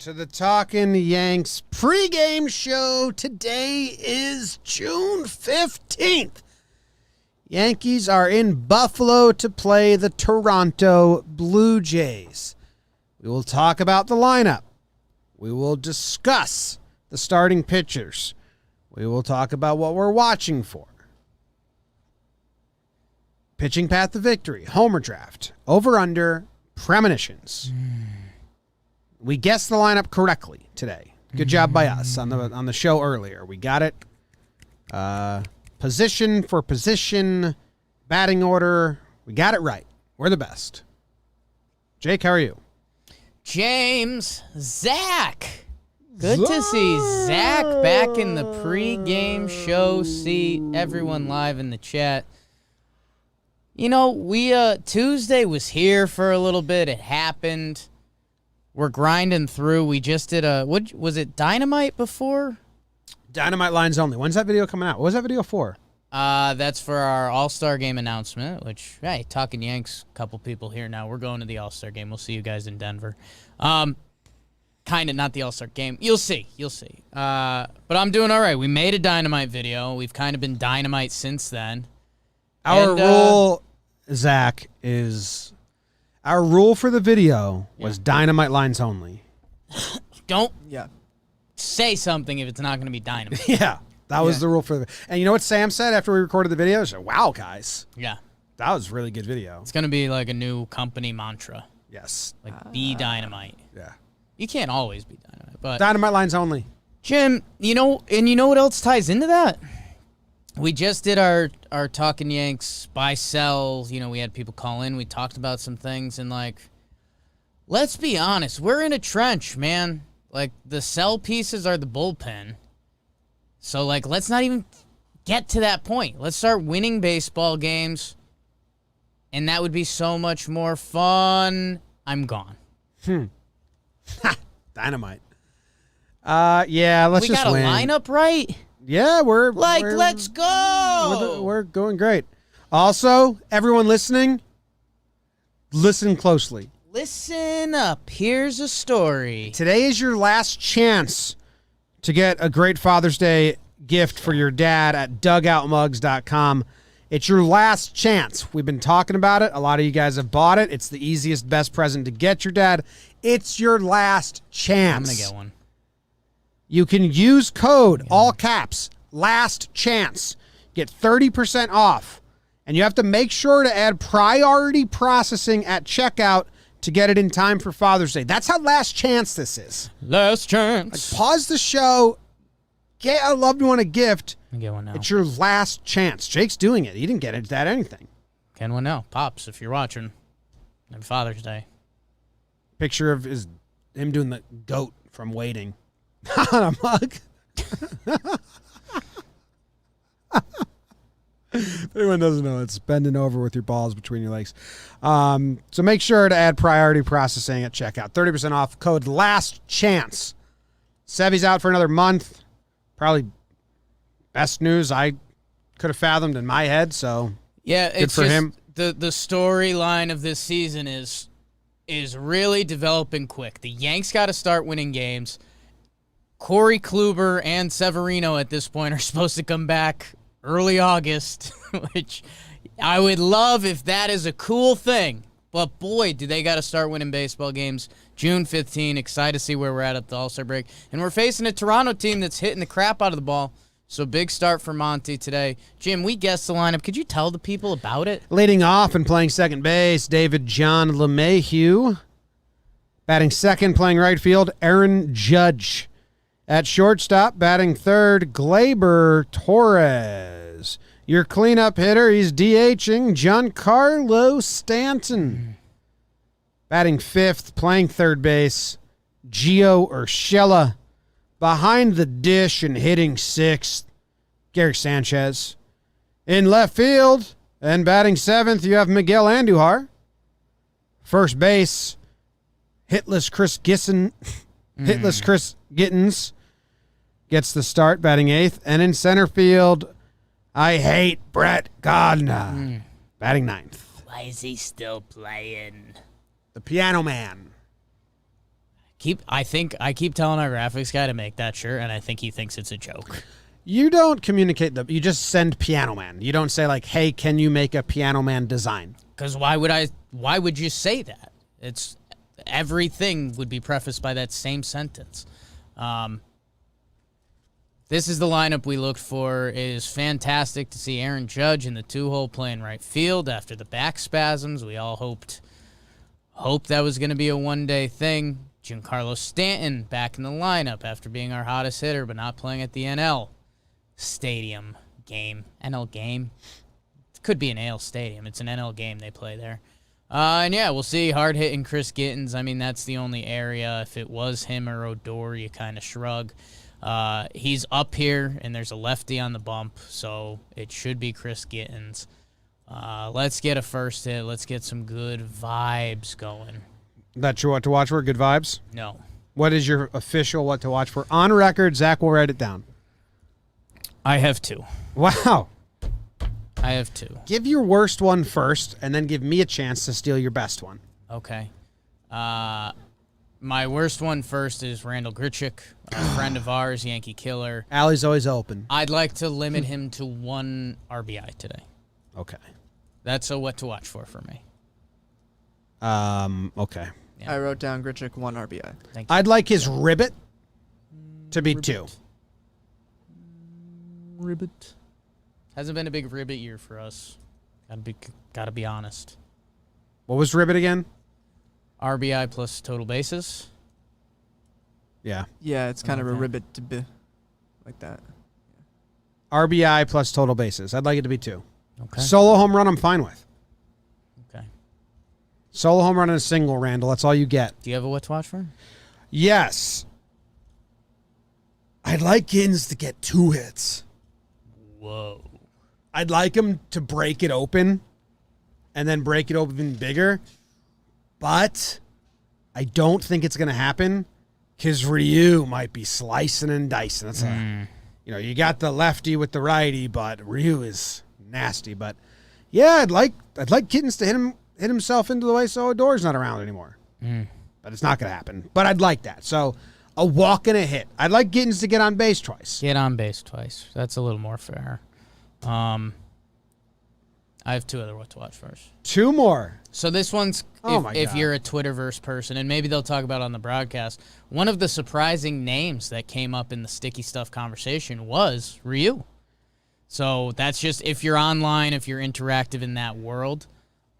to the Talkin Yanks pregame show. Today is June 15th. Yankees are in Buffalo to play the Toronto Blue Jays. We will talk about the lineup. We will discuss the starting pitchers. We will talk about what we're watching for. Pitching path to victory, homer draft, over-under, premonitions. We guessed the lineup correctly today. Good job by us on the show earlier. We got it. Position for position, batting order. We got it right. We're the best. Jake, how are you? James, Zach. Good to see Zach back in the pregame show seat. Everyone live in the chat. You know, Tuesday was here for a little bit. It happened. We're grinding through. We just did what was it, Dynamite before? Dynamite lines only. When's that video coming out? What was that video for? That's for our All-Star Game announcement, which, hey, Talkin Yanks, a couple people here now. We're going to the All-Star Game. We'll see you guys in Denver. Kind of not the All-Star Game. You'll see. But I'm doing all right. We made a Dynamite video. We've kind of been Dynamite since then. Our rule, Zach, is our rule for the video was Dynamite lines only. Don't say something if it's not going to be Dynamite. Yeah, that was the rule for the. And you know what Sam said after we recorded the video? He said, "Wow, guys, yeah, that was a really good video." It's going to be like a new company mantra. Yes, like be Dynamite. Yeah, you can't always be Dynamite, but Dynamite lines only. Jim, you know what else ties into that? We just did our Talkin Yanks buy sell. You know, we had people call in. We talked about some things, and like, let's be honest, we're in a trench, man. Like, the sell pieces are the bullpen. So, like, let's not even get to that point. Let's start winning baseball games, and that would be so much more fun. I'm gone. Dynamite. Yeah, let's just win. We got a lineup right? Yeah, let's go. We're going great. Also, everyone listening, listen closely. Listen up. Here's a story. Today is your last chance to get a great Father's Day gift for your dad at dugoutmugs.com. It's your last chance. We've been talking about it. A lot of you guys have bought it. It's the easiest, best present to get your dad. It's your last chance. I'm going to get one. You can use code, all caps, last chance. Get 30% off. And you have to make sure to add priority processing at checkout to get it in time for Father's Day. That's how last chance this is. Last chance. Like, pause the show, get a loved one a gift. I get one now. It's your last chance. Jake's doing it. He didn't get it at anything. Get one now. Pops, if you're watching, on Father's Day. Picture of him doing the goat from Waiting on a mug. If anyone doesn't know, it's bending over with your balls between your legs. So make sure to add priority processing at checkout. 30% off, code last chance. Sevy's out for another month. Probably best news I could have fathomed in my head, so yeah, good it's for just him. The storyline of this season is really developing quick. The Yanks got to start winning games. Corey Kluber and Severino at this point are supposed to come back early August, which I would love if that is a cool thing. But boy, do they got to start winning baseball games. June 15, excited to see where we're at the All-Star break. And we're facing a Toronto team that's hitting the crap out of the ball. So big start for Monty today. Jim, we guessed the lineup. Could you tell the people about it? Leading off and playing second base, David John LeMahieu. Batting second, playing right field, Aaron Judge. At shortstop, batting third, Gleyber Torres. Your cleanup hitter, he's DHing Giancarlo Stanton. Batting fifth, playing third base, Gio Urshela. Behind the dish and hitting sixth, Gary Sanchez. In left field and batting seventh, you have Miguel Andujar. First base, hitless Chris Gittens gets the start, batting eighth. And in center field, I hate Brett Gardner, batting ninth. Why is he still playing? The Piano Man. I keep telling our graphics guy to make that shirt, and I think he thinks it's a joke. You don't communicate you just send Piano Man. You don't say like, "Hey, can you make a Piano Man design?" Because why would you say that? It's everything would be prefaced by that same sentence. This is the lineup we looked for. It is fantastic to see Aaron Judge in the 2-hole playing right field after the back spasms. We all hoped that was going to be a one-day thing. Giancarlo Stanton back in the lineup after being our hottest hitter, but not playing at the NL Stadium game. NL game? It could be an AL Stadium. It's an NL game they play there. And yeah, we'll see. Hard-hitting Chris Gittens. I mean, that's the only area. If it was him or Odor, you kind of shrug. He's up here, and there's a lefty on the bump, so it should be Chris Gittens. Let's get a first hit. Let's get some good vibes going. That's your what to watch for? Good vibes? No. What is your official what to watch for? On record, Zach will write it down. I have 2. Wow. I have 2. Give your worst one first, and then give me a chance to steal your best one. Okay. My worst one first is Randall Grichuk, a friend of ours, Yankee killer. Alley's always open. I'd like to limit him to 1 RBI today. Okay. That's a what to watch for me. Okay. Yeah. I wrote down Grichuk 1 RBI. Thank you. I'd like his ribbit to be 2. Ribbit. Hasn't been a big ribbit year for us. Gotta be honest. What was ribbit again? RBI plus total bases. Yeah. Yeah, it's kind of a Okay. ribbit to be like that. RBI plus total bases. I'd like it to be 2. Okay. Solo home run, I'm fine with. Okay. Solo home run and a single, Randall. That's all you get. Do you have a what to watch for? Yes. I'd like Gittens to get 2 hits. Whoa. I'd like him to break it open and then break it open even bigger. But I don't think it's going to happen because Ryu might be slicing and dicing. That's you got the lefty with the righty, but Ryu is nasty. But yeah, I'd like Gittens to hit himself into the way so Odor's not around anymore. But it's not going to happen. But I'd like that. So a walk and a hit. I'd like Gittens to get on base twice. Get on base twice. That's a little more fair. I have 2 other what to watch first. 2 more. So this one's, if God. you're a Twitterverse person, and maybe they'll talk about it on the broadcast, one of the surprising names that came up in the sticky stuff conversation was Ryu. So that's just, if you're online, if you're interactive in that world,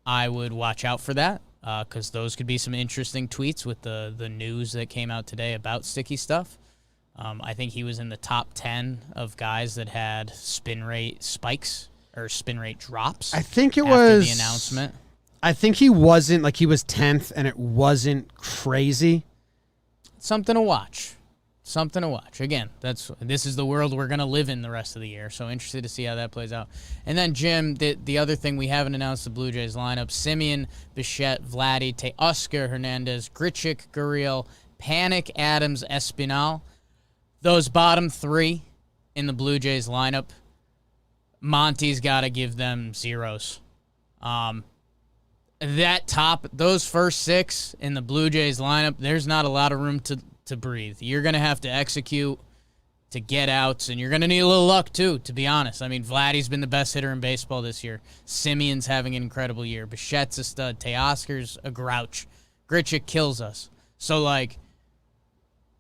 I would watch out for that, because those could be some interesting tweets with the news that came out today about sticky stuff. I think he was in the top 10 of guys that had spin rate spikes or spin rate drops. I think it after was the announcement. I think he wasn't he was 10th and it wasn't crazy. Something to watch. Something to watch. Again, this is the world we're going to live in the rest of the year, so interested to see how that plays out. And then, Jim, the other thing we haven't announced, the Blue Jays lineup: Simeon, Bichette, Vladdy, Teoscar, Hernandez, Grichuk, Gurriel, Panic, Adams, Espinal. Those bottom 3 in the Blue Jays lineup, Monty's got to give them zeros. Those first 6 in the Blue Jays lineup, there's not a lot of room to breathe. You're going to have to execute to get outs, and you're going to need a little luck, too, to be honest. I mean, Vladdy's been the best hitter in baseball this year. Simeon's having an incredible year. Bichette's a stud. Teoscar's a grouch. Grichuk kills us. So,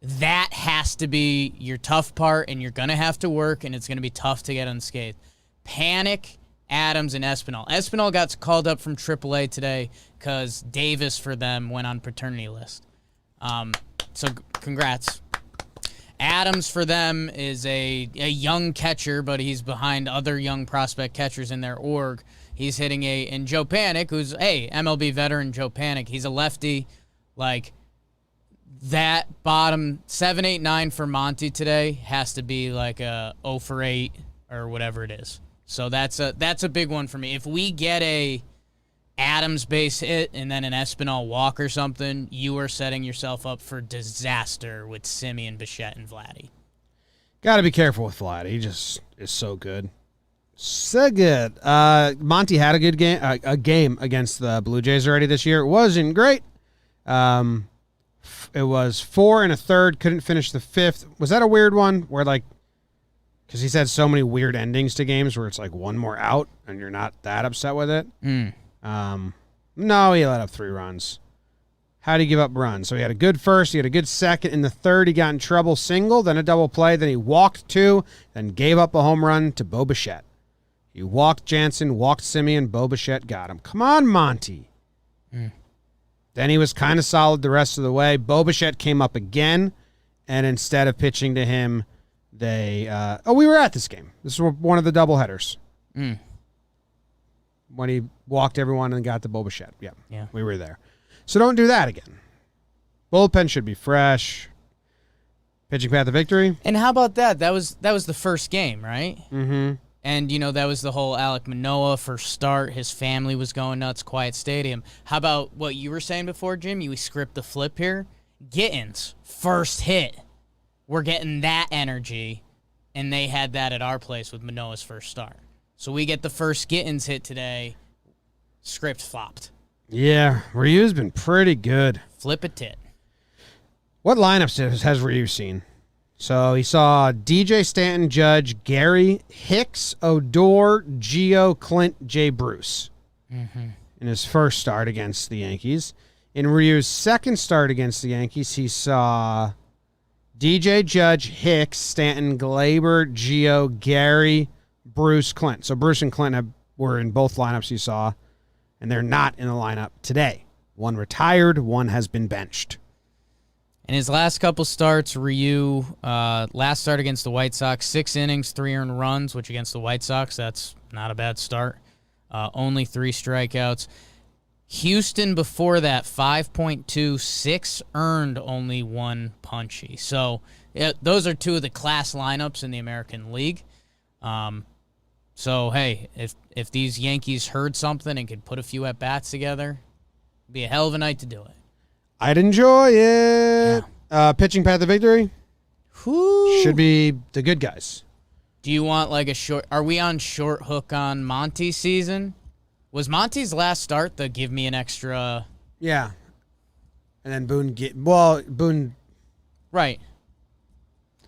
that has to be your tough part, and you're going to have to work, and it's going to be tough to get unscathed. Panic, Adams, and Espinal. Espinal got called up from AAA today because Davis for them went on paternity list. So congrats. Adams for them is a young catcher, but he's behind other young prospect catchers in their org. He's hitting and Joe Panic, who's MLB veteran Joe Panic. He's a lefty. That bottom 7, 8, 9 for Monty today has to be a 0 for 8 or whatever it is. So that's a big one for me. If we get a Adams base hit and then an Espinal walk or something, you are setting yourself up for disaster with Simeon, Bichette, and Vladdy. Got to be careful with Vladdy. He just is so good. So good. Monty had a good game, a game against the Blue Jays already this year. It wasn't great. It was 4 1/3. Couldn't finish the 5th. Was that a weird one where because he's had so many weird endings to games where it's like one more out and you're not that upset with it? No, he let up 3 runs. How did he give up runs? So he had a good first, he had a good second. In the 3rd, he got in trouble, single, then a double play, then he walked 2, then gave up a home run to Bo Bichette. He walked Jansen, walked Simeon, Bo Bichette got him. Come on, Monty. Then he was kind of solid the rest of the way. Bo Bichette came up again, and instead of pitching to him, we were at this game. This was one of the doubleheaders. When he walked everyone and got the Bo Bichette. Yeah, we were there. So don't do that again. Bullpen should be fresh. Pitching path to victory. And how about that? That was the first game, right? Mm-hmm. And, that was the whole Alek Manoah first start. His family was going nuts, quiet stadium. How about what you were saying before, Jim? We script the flip here. Gittins, first hit. We're getting that energy, and they had that at our place with Manoah's first start. So we get the first Gittins hit today. Script flopped. Yeah, Ryu's been pretty good. Flip a tit. What lineups has Ryu seen? So he saw DJ Stanton, Judge, Gary, Hicks, Odor, Gio, Clint, Jay Bruce in his first start against the Yankees. In Ryu's second start against the Yankees, he saw DJ, Judge, Hicks, Stanton, Glaber, Gio, Gary, Bruce, Clint. So Bruce and Clint were in both lineups he saw, and they're not in the lineup today. One retired, one has been benched. In his last couple starts, Ryu, last start against the White Sox, 6 innings, 3 earned runs, which against the White Sox, that's not a bad start. Only 3 strikeouts. Houston before that, 5.2, 6 earned, only 1 punchy. So those are 2 of the class lineups in the American League. So, hey, if these Yankees heard something and could put a few at-bats together, it'd be a hell of a night to do it. I'd enjoy it. Yeah. Pitching path to victory should be the good guys. Do you want like a short? Are we on short hook on Monty's season? Was Monty's last start the give me an extra? Yeah. And then Boone. Right.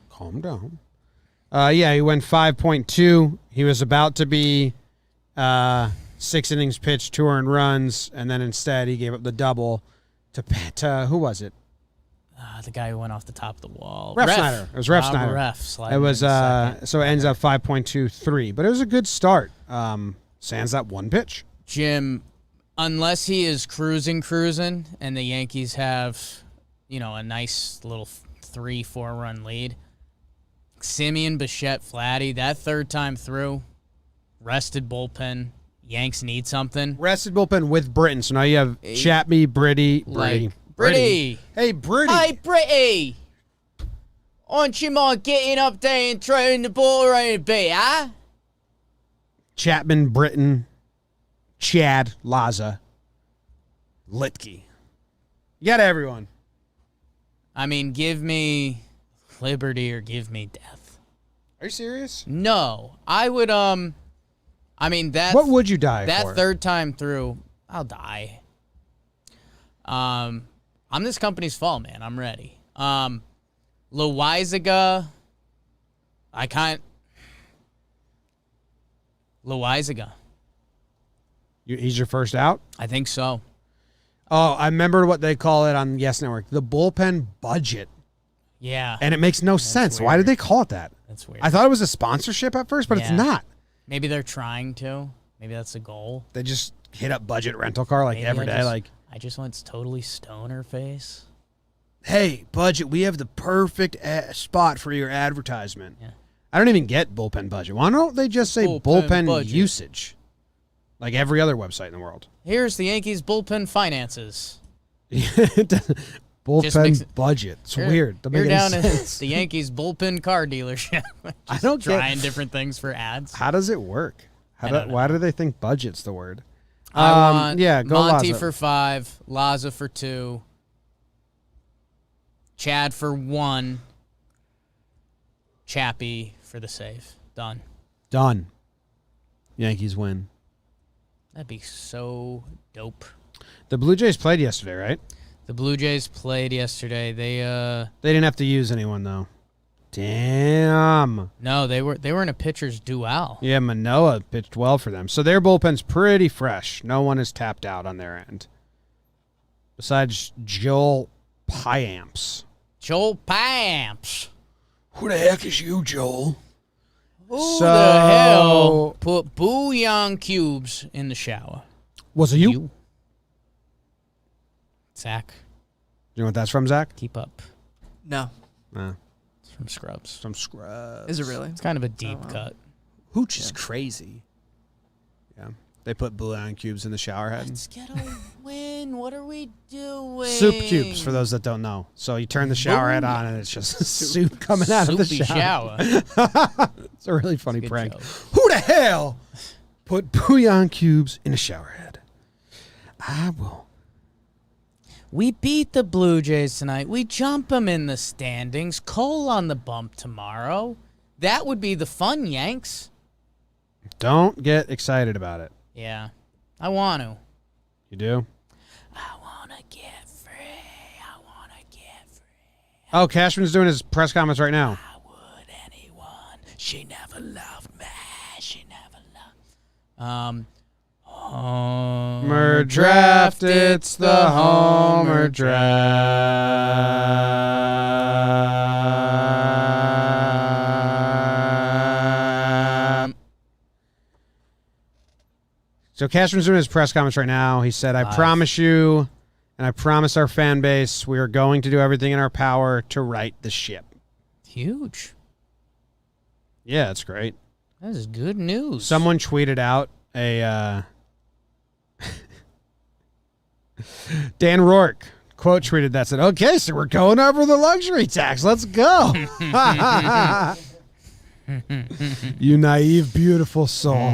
Calm down. Yeah, he went 5.2. He was about to be 6 innings pitched, 2 earned runs, and then instead he gave up the double. To who was it? The guy who went off the top of the wall. Ref Snyder. It was Ref Snyder. It was so it ends up 5.23, but it was a good start. Sans that one pitch. Jim, unless he is cruising, and the Yankees have, a nice little 3-4 run lead. Simeon, Bichette, Flatty, that third time through, rested bullpen. Yanks need something. Rested bullpen with Britton. So now you have Chapman, Britty. Hey, Britty. Hi, Britty. Aren't you mind getting up there and throwing the ball around a bit, huh? Chapman, Britton, Chad, Laza, Litke. You got everyone. I mean, give me liberty or give me death. Are you serious? No. I would, what would you die for? That third time through, I'll die. I'm this company's fault, man. I'm ready. Loizaga, Loizaga. He's your first out? I think so. Oh, I remember what they call it on Yes Network. The bullpen budget. Yeah. And it makes no sense. Weird. Why did they call it that? That's weird. I thought it was a sponsorship at first, but it's not. Maybe they're trying to. Maybe that's the goal. They just hit up budget rental car every day. I just want totally stoner face. Hey, budget, we have the perfect spot for your advertisement. Yeah. I don't even get bullpen budget. Why don't they just say bullpen usage? Like every other website in the world. Here's the Yankees bullpen finances. Bullpen budget. It's weird. You're down at the Yankees bullpen car dealership. I don't trying different things for ads. How does it work? Why do they think budget's the word? I want go Monty Laza. for 5, Laza for 2, Chad for 1, Chappie for the save. Done. Yankees win. That'd be so dope. The Blue Jays played yesterday, right? The Blue Jays played yesterday. They didn't have to use anyone though. Damn. No, they were in a pitcher's duel. Yeah, Manoah pitched well for them. So their bullpen's pretty fresh. No one is tapped out on their end. Besides Joel Piamps. Joel Pamps. Who the heck is you, Joel? Who the hell put bouillon cubes in the shower? Was it you? Zach. You know what that's from, Zach? Keep up. No. It's from Scrubs. Some scrubs. Is it really? It's kind of a deep cut. Hooch is crazy. Yeah. They put bouillon cubes in the shower head. Let's get a win. What are we doing? Soup cubes, for those that don't know. So you turn the shower head on, and it's just soup coming out of the Soupy shower. It's a really funny Good prank. joke. Who the hell put bouillon cubes in a shower head? I will. We beat the Blue Jays tonight. We jump them in the standings. Cole on the bump tomorrow. That would be the fun, Yanks. Don't get excited about it. Yeah, I want to. You do? I want to get free. I want to get free. Oh, Cashman's doing his press comments right now. Why would anyone? She never loved me. She never loved. Homer draft, it's the Homer draft. So Cashman's doing his press comments right now. He said, I promise you, and I promise our fan base, we are going to do everything in our power to right the ship. Huge. Yeah, it's great. That is good news. Someone tweeted out a Dan Rourke quote tweeted that, said, okay, so we're going over the luxury tax. Let's go. You naive, beautiful soul.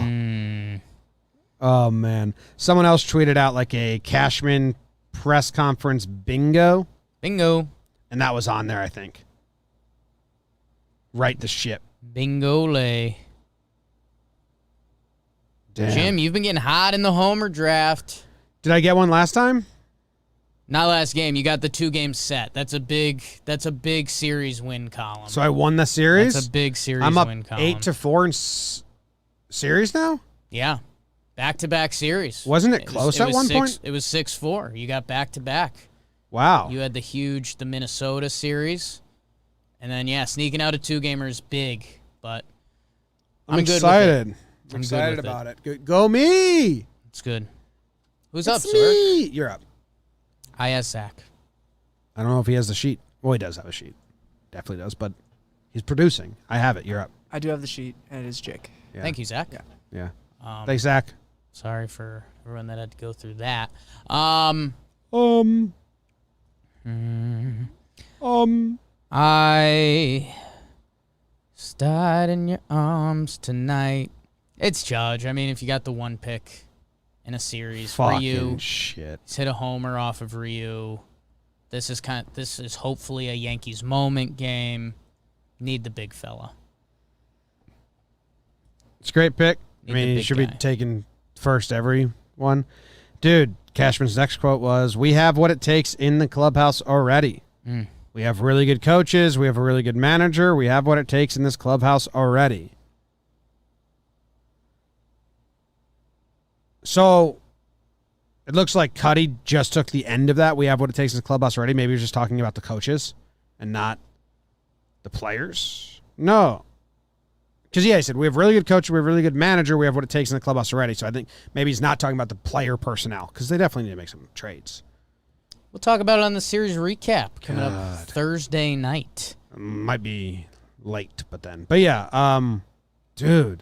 Oh, man. Someone else tweeted out like a Cashman press conference bingo. Bingo. And that was on there, I think. Right the ship. Bingo lay. Damn. Jim, you've been getting hot in the Homer draft. Did I get one last time? Not last game. You got the 2-game set. That's a big series win column. So I won the series? That's a big series I'm up win column. 8-4 in series now? Yeah. Back-to-back series. Wasn't it close at one point? It was 6-4. You got back-to-back. Wow. You had the Minnesota series. And then, yeah, sneaking out a 2-gamer is big. But I'm good excited. with it. I'm excited about it. Good. Go me! It's good. Who's up, It's sir? me! You're up. I asked Zach. I don't know if he has the sheet. Well, he does have a sheet. Definitely does, but he's producing. I have it. You're up. I do have the sheet, and it is Jake. Yeah. Thank you, Zach. Yeah. Thanks, Zach. Sorry for everyone that had to go through that. I died in your arms tonight. It's Judge. I mean, if you got the one pick in a series, Fucking Ryu, shit. he's hit a homer off of Ryu. This is hopefully a Yankees moment game. Need the big fella. It's a great pick. Need I mean, the he big should guy. be taking first every one. Dude, Cashman's next quote was, we have what it takes in the clubhouse already. We have really good coaches. We have a really good manager. We have what it takes in this clubhouse already. So it looks like Cuddy just took the end of that. We have what it takes in the clubhouse already. Maybe he's just talking about the coaches and not the players. No. Because, yeah, he said, we have really good coach, we have really good manager, we have what it takes in the clubhouse already. So I think maybe he's not talking about the player personnel because they definitely need to make some trades. We'll talk about it on the series recap coming up Thursday night. Might be late, but then. But, yeah, dude.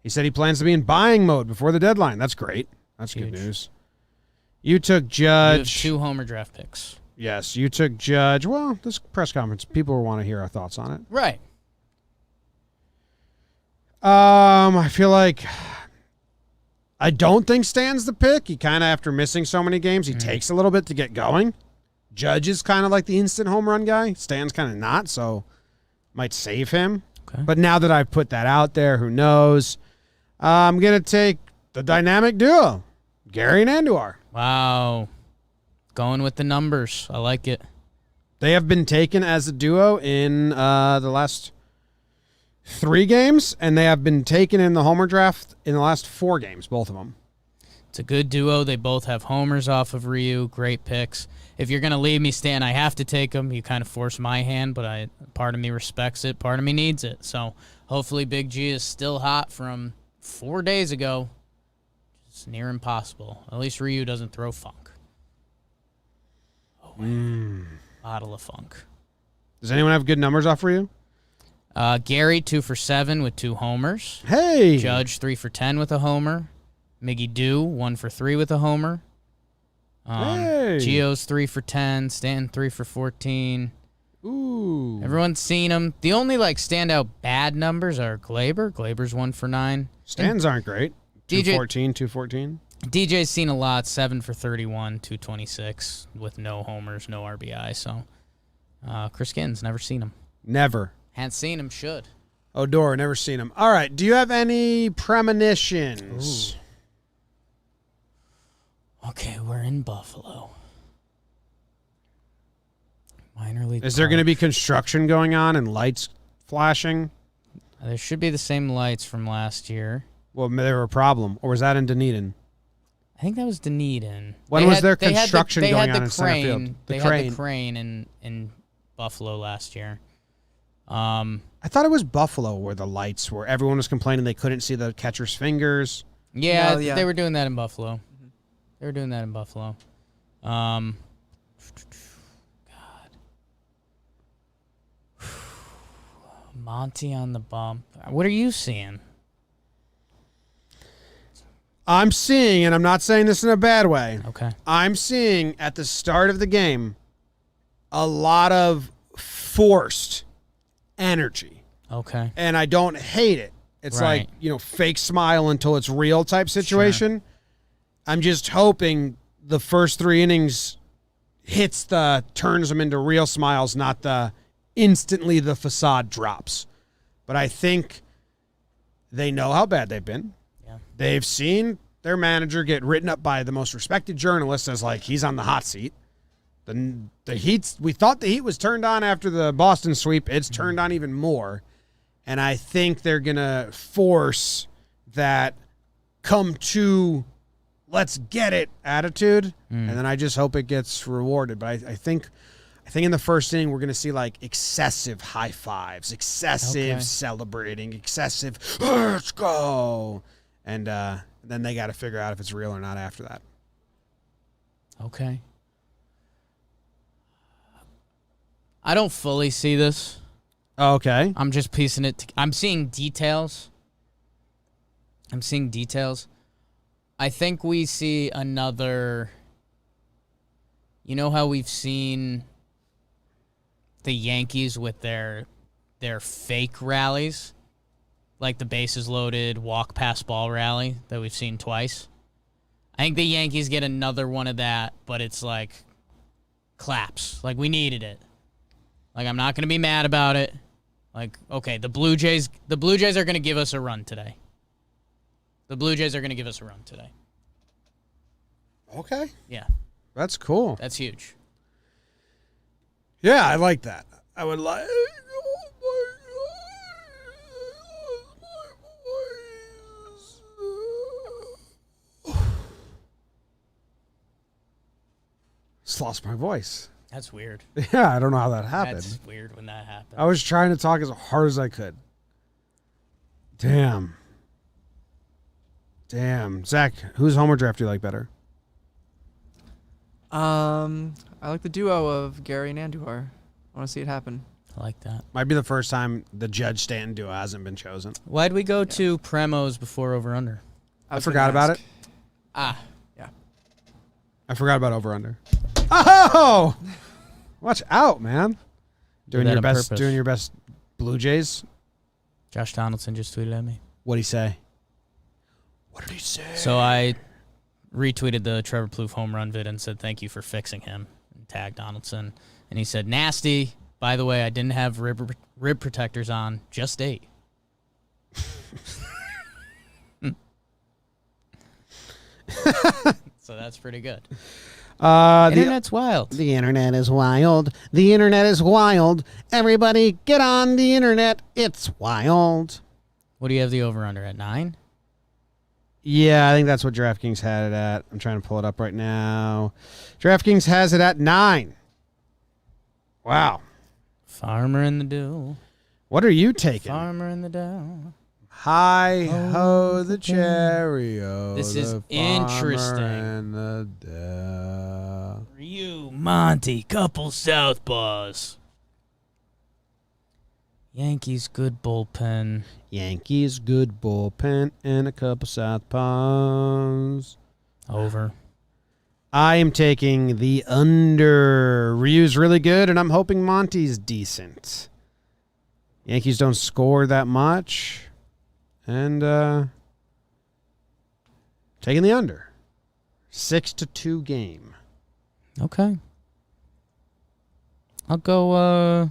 He said he plans to be in buying mode before the deadline. That's great. That's Huge. good news. You took Judge. You have 2 Homer draft picks. Yes, you took Judge. Well, this press conference, people want to hear our thoughts on it. Right. I feel like I don't think Stan's the pick. He kind of, after missing so many games, he takes a little bit to get going. Judge is kind of like the instant home run guy. Stan's kind of not, so might save him. Okay. But now that I've put that out there, who knows? I'm going to take the dynamic duo, Gary and Andujar. Wow. Going with the numbers. I like it. They have been taken as a duo in the last 3 games, and they have been taken in the homer draft in the last 4 games, both of them. It's a good duo. They both have homers off of Ryu. Great picks. If you're going to leave me, Stan, I have to take them. You kind of force my hand, but part of me respects it. Part of me needs it. So hopefully Big G is still hot from 4 days ago. It's near impossible. At least Ryu doesn't throw funk. Oh, bottle of funk. Does anyone have good numbers off for you? Gary, 2 for 7 with 2 homers. Hey! Judge, 3 for 10 with a homer. Miggy Dew, 1 for 3 with a homer. Hey! Gio's 3 for 10. Stanton, 3 for 14. Ooh. Everyone's seen him. The only standout bad numbers are Glaber. Glaber's 1 for 9. Stands aren't great. DJ 214. DJ's seen a lot. 7 for 31, 226 with no homers, no RBI. So Chris Ginn's never seen him. Never. Hadn't seen him. Should. Odor, never seen him. All right. Do you have any premonitions? Ooh. Okay, we're in Buffalo. Minor league. Is there going to park. be construction going on and lights flashing? There should be the same lights from last year. Well, they were a problem. Or was that in Dunedin? I think that was Dunedin. When was there construction going on in center field? They had the crane in Buffalo last year. I thought it was Buffalo where the lights were. Everyone was complaining they couldn't see the catcher's fingers. Yeah, No, yeah. they were doing that in Buffalo. They were doing that in Buffalo. God. Monty on the bump. What are you seeing? I'm seeing, and I'm not saying this in a bad way, Okay. I'm seeing at the start of the game a lot of forced energy. Okay. And I don't hate it. It's Right. like, fake smile until it's real type situation. I'm just hoping the first 3 innings turns them into real smiles, not instantly the facade drops. But I think they know how bad they've been. Yeah. They've seen their manager get written up by the most respected journalists as he's on the hot seat. The Heat's, we thought the Heat was turned on after the Boston sweep. It's turned on even more. And I think they're going to force that come to let's get it attitude. And then I just hope it gets rewarded. But I think in the first inning, we're going to see excessive high fives, excessive celebrating, excessive, let's go. And then they got to figure out if it's real or not after that. Okay. I don't fully see this. Okay. I'm just piecing it. I'm seeing details. I think we see another. You know how we've seen the Yankees with their fake rallies, like the bases loaded walk past ball rally that we've seen twice. I think the Yankees get another one of that, but it's claps. We needed it. I'm not going to be mad about it. Okay, the Blue Jays are going to give us a run today. Okay. Yeah, That's cool. that's huge. Yeah, I like that. I would like. Just lost my voice. That's weird. Yeah, I don't know how that happened. That's weird when that happens. I was trying to talk as hard as I could. Damn. Zach, whose homer draft do you like better? I like the duo of Gary and Andujar. I want to see it happen. I like that. Might be the first time the Judge Stanton duo hasn't been chosen. Why'd we go to Premos before over-under? I forgot about it. Ah. Yeah. I forgot about over-under. Oh! Watch out, man. Doing that your on best purpose. doing your best Blue Jays. Josh Donaldson just tweeted at me. What'd he say? What did he say? So I retweeted the Trevor Plouffe home run vid and said thank you for fixing him and tagged Donaldson. And he said, nasty. By the way, I didn't have rib protectors on, just 8. So that's pretty good. Internet's wild. The internet is wild. The internet is wild. Everybody get on the internet. It's wild. What do you have the over-under at, 9? Yeah, I think that's what DraftKings had it at. I'm trying to pull it up right now. DraftKings has it at 9. Wow. Farmer in the dew. What are you taking? Farmer in the dow. Hi ho the chariot. This is the interesting. farmer in the dow. Ryu, Monty, couple southpaws. Yankees, good bullpen. Yankees, good bullpen, and a couple southpaws. Over. I am taking the under. Ryu's really good, and I'm hoping Monty's decent. Yankees don't score that much. And taking the under. 6-2 game. Okay. I'll go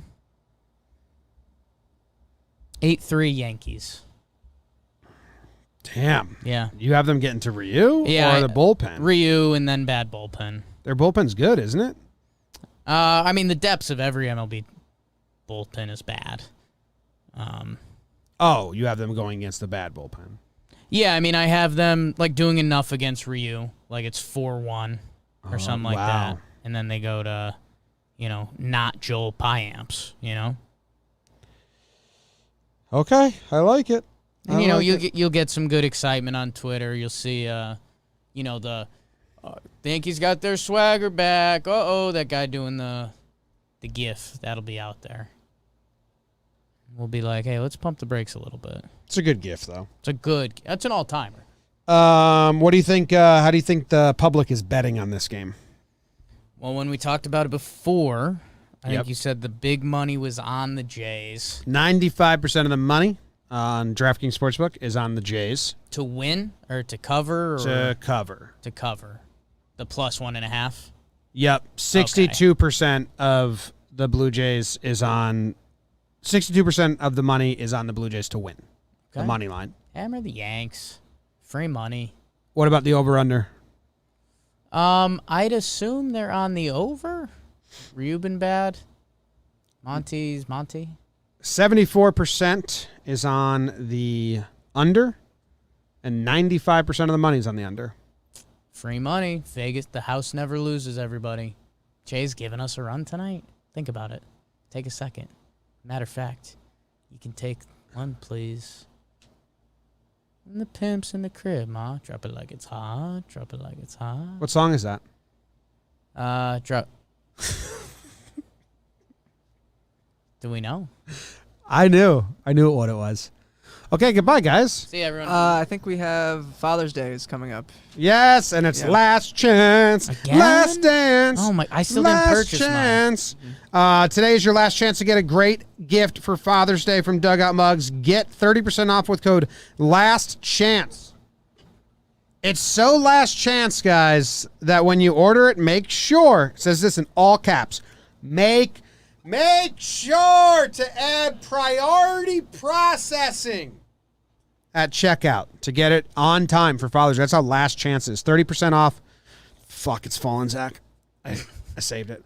8-3 Yankees. Damn. Yeah. You have them getting to Ryu? Yeah, Or the bullpen? Ryu and then bad bullpen. Their bullpen's good, isn't it? I mean, the depths of every MLB bullpen is bad. Oh, you have them going against the bad bullpen. Yeah, I mean, I have them like doing enough against Ryu, like it's 4-1 or something like wow. that, and then they go to, not Joel Piamps, Okay, I like it. And you'll get some good excitement on Twitter. You'll see, the Yankees got their swagger back. That guy doing the GIF that'll be out there. We'll be like, hey, let's pump the brakes a little bit. It's a good gift, though. That's an all-timer. What do you think? How do you think the public is betting on this game? Well, when we talked about it before, I Yep. think you said the big money was on the Jays. 95% of the money on DraftKings Sportsbook is on the Jays To win or to cover? Or to cover. To cover. The plus 1.5? Yep, 62% of the Blue Jays is on. 62% of the money is on the Blue Jays to win. Okay. The money line. Hammer the Yanks. Free money. What about the over/under? I'd assume they're on the over. Ryu been bad. Monty. 74% is on the under, and 95% of the money is on the under. Free money. Vegas, the house never loses, everybody. Jay's giving us a run tonight. Think about it. Take a second. Matter of fact, you can take one, please. And the pimp's in the crib, ma. Drop it like it's hot. Drop it like it's hot. What song is that? Drop. Do we know? I knew what it was. Okay, goodbye, guys. See you, everyone. I think we have Father's Day is coming up. Yes, and it's last chance. Again? Last dance. Oh, my. I still didn't purchase chance. Today is your last chance to get a great gift for Father's Day from Dugout Mugs. Get 30% off with code LAST CHANCE. It's so last chance, guys, that when you order it, make sure, it says this in all caps, make sure to add priority processing at checkout to get it on time for Father's Day. That's how last chance is. 30% off. Fuck, it's fallen, Zach. I saved it.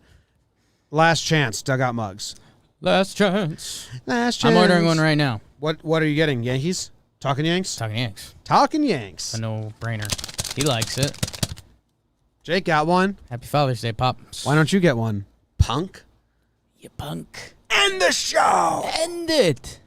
Last chance, Dugout Mugs. Last chance. Last chance. I'm ordering one right now. What are you getting? Yankees? Talkin' Yanks? Talking Yanks. Talkin' Yanks. A no-brainer. He likes it. Jake got one. Happy Father's Day, Pops. Why don't you get one? Punk? You punk. End the show! End it.